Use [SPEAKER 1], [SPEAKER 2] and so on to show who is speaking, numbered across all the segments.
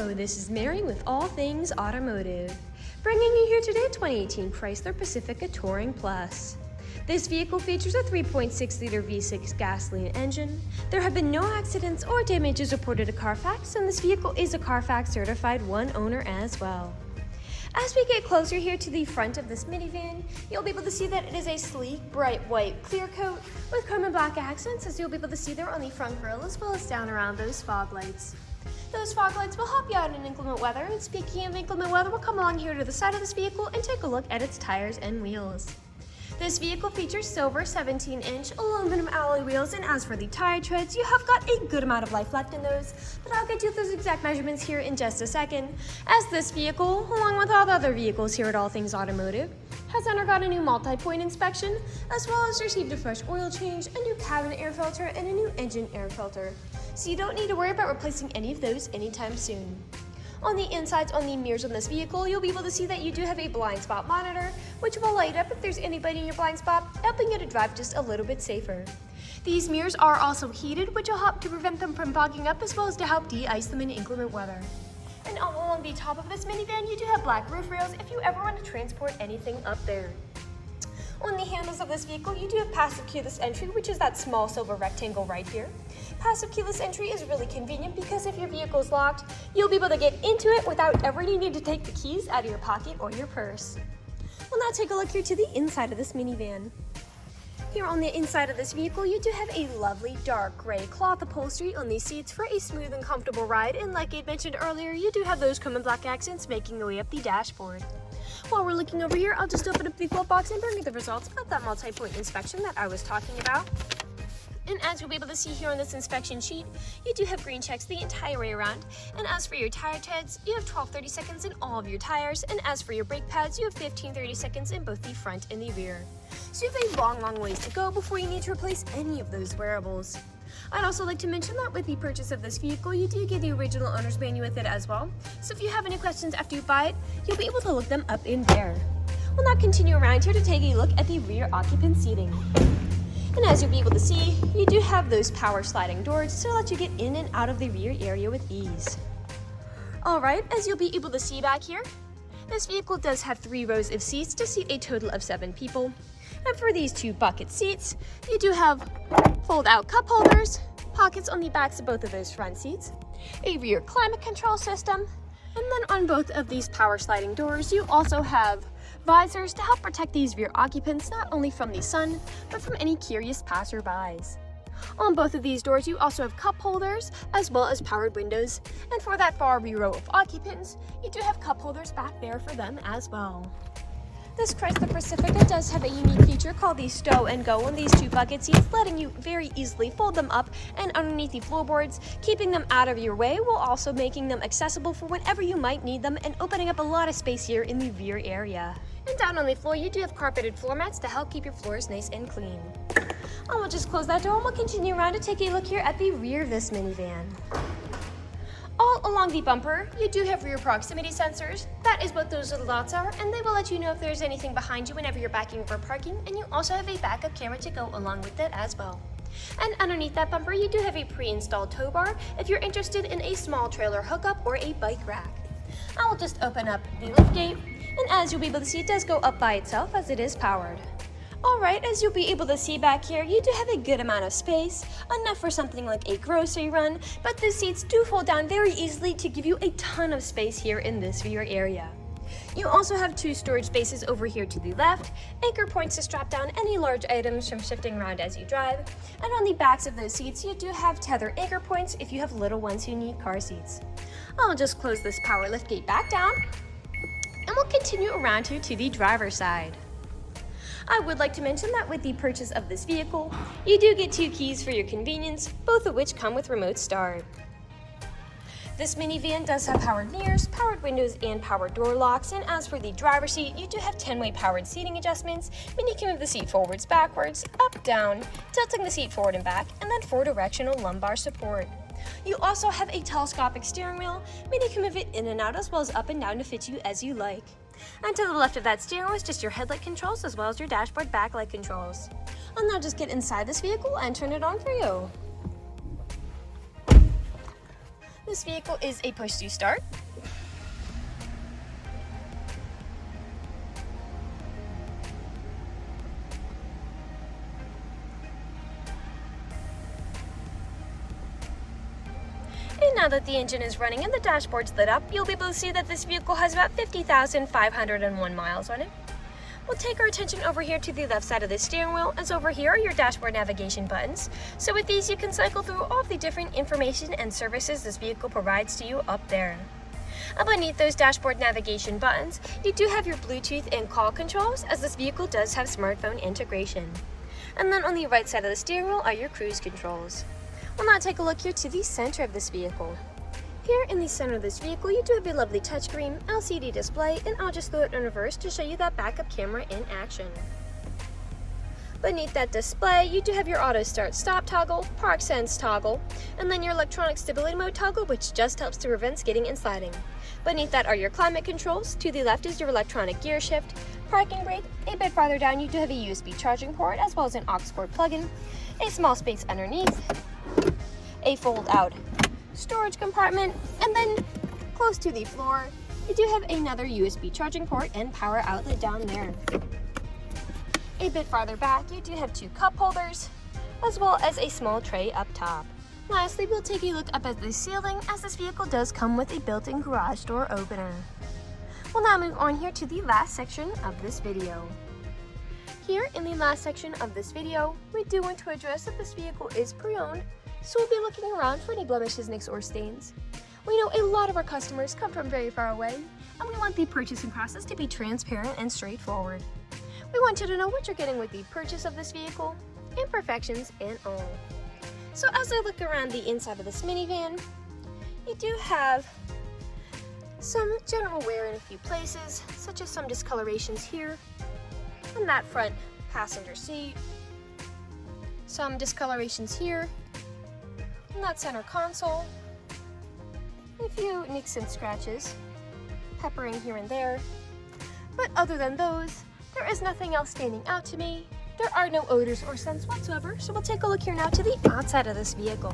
[SPEAKER 1] Hello, this is Mary with All Things Automotive, bringing you here today 2018 Chrysler Pacifica Touring Plus. This vehicle features a 3.6-liter V6 gasoline engine. There have been no accidents or damages reported to CARFAX, and this vehicle is a CARFAX certified one owner as well. As we get closer here to the front of this minivan, you'll be able to see that it is a sleek, bright white clear coat with chrome and black accents, as you'll be able to see there on the front grille as well as down around those fog lights. Those fog lights will help you out in inclement weather, and speaking of inclement weather, we'll come along here to the side of this vehicle and take a look at its tires and wheels. This vehicle features silver 17-inch aluminum alloy wheels, and as for the tire treads, you have got a good amount of life left in those, but I'll get you those exact measurements here in just a second, as this vehicle, along with all the other vehicles here at All Things Automotive, has undergone a new multi-point inspection, as well as received a fresh oil change, a new cabin air filter, and a new engine air filter. So you don't need to worry about replacing any of those anytime soon. On the insides on the mirrors on this vehicle, you'll be able to see that you do have a blind spot monitor, which will light up if there's anybody in your blind spot, helping you to drive just a little bit safer. These mirrors are also heated, which will help to prevent them from fogging up, as well as to help de-ice them in inclement weather. And all along the top of this minivan, you do have black roof rails if you ever want to transport anything up there. On the handles of this vehicle, you do have passive keyless entry, which is that small silver rectangle right here. Passive keyless entry is really convenient because if your vehicle is locked, you'll be able to get into it without ever needing to take the keys out of your pocket or your purse. We'll now take a look here to the inside of this minivan. Here on the inside of this vehicle, you do have a lovely dark gray cloth upholstery on these seats for a smooth and comfortable ride, and like I mentioned earlier, you do have those chrome and black accents making their way up the dashboard. While we're looking over here, I'll just open up the glove box and bring you the results of that multi-point inspection that I was talking about. And as you'll be able to see here on this inspection sheet, you do have green checks the entire way around. And as for your tire treads, you have 12-30 seconds in all of your tires. And as for your brake pads, you have 15-30 seconds in both the front and the rear. So you have a long ways to go before you need to replace any of those wearables. I'd also like to mention that with the purchase of this vehicle, you do get the original owner's manual with it as well. So if you have any questions after you buy it, you'll be able to look them up in there. We'll now continue around here to take a look at the rear occupant seating. And as you'll be able to see, you do have those power sliding doors to let you get in and out of the rear area with ease. Alright, as you'll be able to see back here, this vehicle does have 3 rows of seats to seat a total of 7 people. And for these 2 bucket seats, you do have fold-out cup holders, pockets on the backs of both of those front seats, a rear climate control system, and then on both of these power sliding doors, you also have visors to help protect these rear occupants not only from the sun, but from any curious passerbys. On both of these doors, you also have cup holders as well as powered windows, and for that far rear row of occupants, you do have cup holders back there for them as well. This Chrysler Pacifica does have a unique feature called the Stow-N Go on these 2 bucket seats, letting you very easily fold them up and underneath the floorboards, keeping them out of your way while also making them accessible for whenever you might need them and opening up a lot of space here in the rear area. And down on the floor, you do have carpeted floor mats to help keep your floors nice and clean. And we'll just close that door and we'll continue around to take a look here at the rear of this minivan. All along the bumper, you do have rear proximity sensors. That is what those little dots are, and they will let you know if there's anything behind you whenever you're backing for parking, and you also have a backup camera to go along with it as well. And underneath that bumper, you do have a pre-installed tow bar if you're interested in a small trailer hookup or a bike rack. I will just open up the liftgate, and as you'll be able to see, it does go up by itself as it is powered. Alright, as you'll be able to see back here, you do have a good amount of space, enough for something like a grocery run, but the seats do fold down very easily to give you a ton of space here in this rear area. You also have 2 storage spaces over here to the left, anchor points to strap down any large items from shifting around as you drive, and on the backs of those seats you do have tether anchor points if you have little ones who need car seats. I'll just close this power liftgate back down, and we'll continue around here to the driver's side. I would like to mention that with the purchase of this vehicle, you do get 2 keys for your convenience, both of which come with remote start. This minivan does have powered mirrors, powered windows, and powered door locks, and as for the driver's seat, you do have 10-way powered seating adjustments, meaning you can move the seat forwards, backwards, up, down, tilting the seat forward and back, and then 4-directional lumbar support. You also have a telescopic steering wheel, meaning you can move it in and out as well as up and down to fit you as you like. And to the left of that steering wheel is just your headlight controls as well as your dashboard backlight controls. I'll now just get inside this vehicle and turn it on for you. this vehicle is a push-to start. And now that the engine is running and the dashboard's lit up, you'll be able to see that this vehicle has about 50,501 miles on it. We'll take our attention over here to the left side of the steering wheel, as over here are your dashboard navigation buttons. So with these, you can cycle through all of the different information and services this vehicle provides to you up there. Beneath those dashboard navigation buttons, you do have your Bluetooth and call controls, as this vehicle does have smartphone integration. And then on the right side of the steering wheel are your cruise controls. We'll now take a look here to the center of this vehicle. Here in the center of this vehicle, you do have a lovely touchscreen LCD display, and I'll just throw it in reverse to show you that backup camera in action. Beneath that display, you do have your auto start stop toggle, park sense toggle, and then your electronic stability mode toggle, which just helps to prevent skidding and sliding. Beneath that are your climate controls. To the left is your electronic gear shift, parking brake. A bit farther down, you do have a USB charging port as well as an aux cord plug-in, a small space underneath, a fold-out storage compartment, and then close to the floor, you do have another USB charging port and power outlet down there. A bit farther back, you do have two cup holders, as well as a small tray up top. Lastly, we'll take a look up at the ceiling, as this vehicle does come with a built-in garage door opener. We'll now move on here to the last section of this video. Here in the last section of this video, we do want to address that this vehicle is pre-owned, so we'll be looking around for any blemishes, nicks, or stains. We know a lot of our customers come from very far away, and we want the purchasing process to be transparent and straightforward. We want you to know what you're getting with the purchase of this vehicle, imperfections and all. So as I look around the inside of this minivan, you do have some general wear in a few places, such as some discolorations here in that front passenger seat, some discolorations here in that center console, a few nicks and scratches peppering here and there, but other than those, there is nothing else standing out to me. There are no odors or scents whatsoever, so we'll take a look here now to the outside of this vehicle.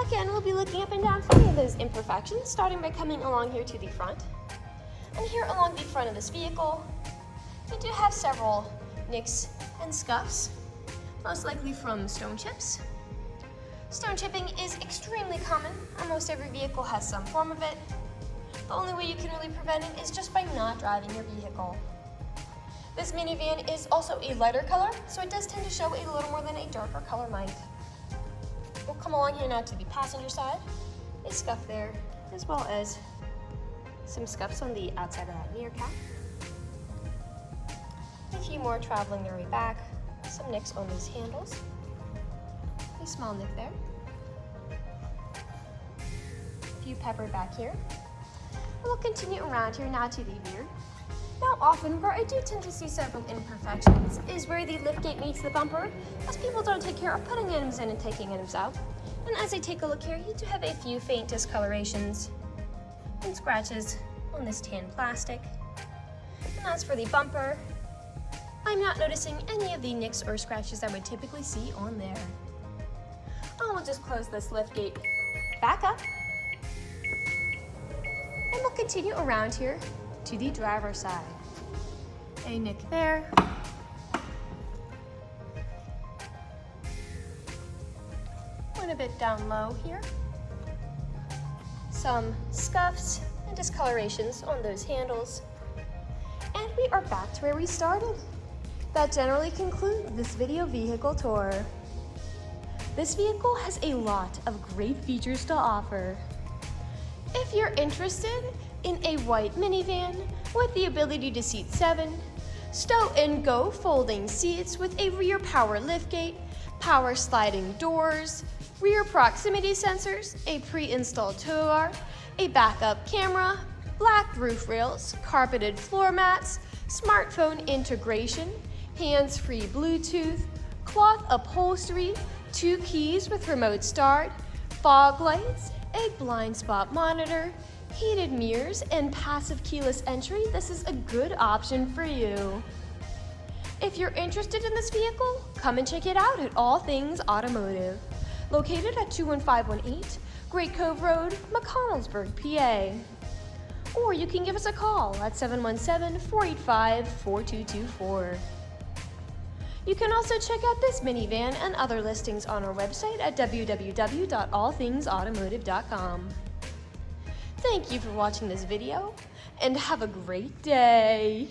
[SPEAKER 1] Again, we'll be looking up and down for any of those imperfections, starting by coming along here to the front. And here along the front of this vehicle, you do have several nicks and scuffs, most likely from stone chips. Stone chipping is extremely common. Almost every vehicle has some form of it. The only way you can really prevent it is just by not driving your vehicle. This minivan is also a lighter color, so it does tend to show a little more than a darker color might. We'll come along here now to the passenger side. A scuff there, as well as some scuffs on the outside of that mirror cap. A few more traveling their way back. Some nicks on these handles. A small nick there. A few peppered back here. And we'll continue around here now to the rear. Now often, where I do tend to see several imperfections is where the liftgate meets the bumper, as people don't take care of putting items in and taking items out. And as I take a look here, you do have a few faint discolorations and scratches on this tan plastic. And as for the bumper, I'm not noticing any of the nicks or scratches I would typically see on there. I will just close this liftgate back up, and we'll continue around here to the driver's side. A nick there. One a bit down low here. Some scuffs and discolorations on those handles. And we are back to where we started. That generally concludes this video vehicle tour. This vehicle has a lot of great features to offer. If you're interested in a white minivan with the ability to seat 7, Stow-N Go folding seats with a rear power liftgate, power sliding doors, rear proximity sensors, a pre-installed towbar, a backup camera, black roof rails, carpeted floor mats, smartphone integration, hands-free Bluetooth, cloth upholstery, 2 keys with remote start, fog lights, a blind spot monitor, heated mirrors, and passive keyless entry, this is a good option for you. If you're interested in this vehicle, come and check it out at All Things Automotive. Located at 21518 Great Cove Road, McConnellsburg, PA. Or you can give us a call at 717-485-4224. You can also check out this minivan and other listings on our website at www.allthingsautomotive.com. Thank you for watching this video, and have a great day!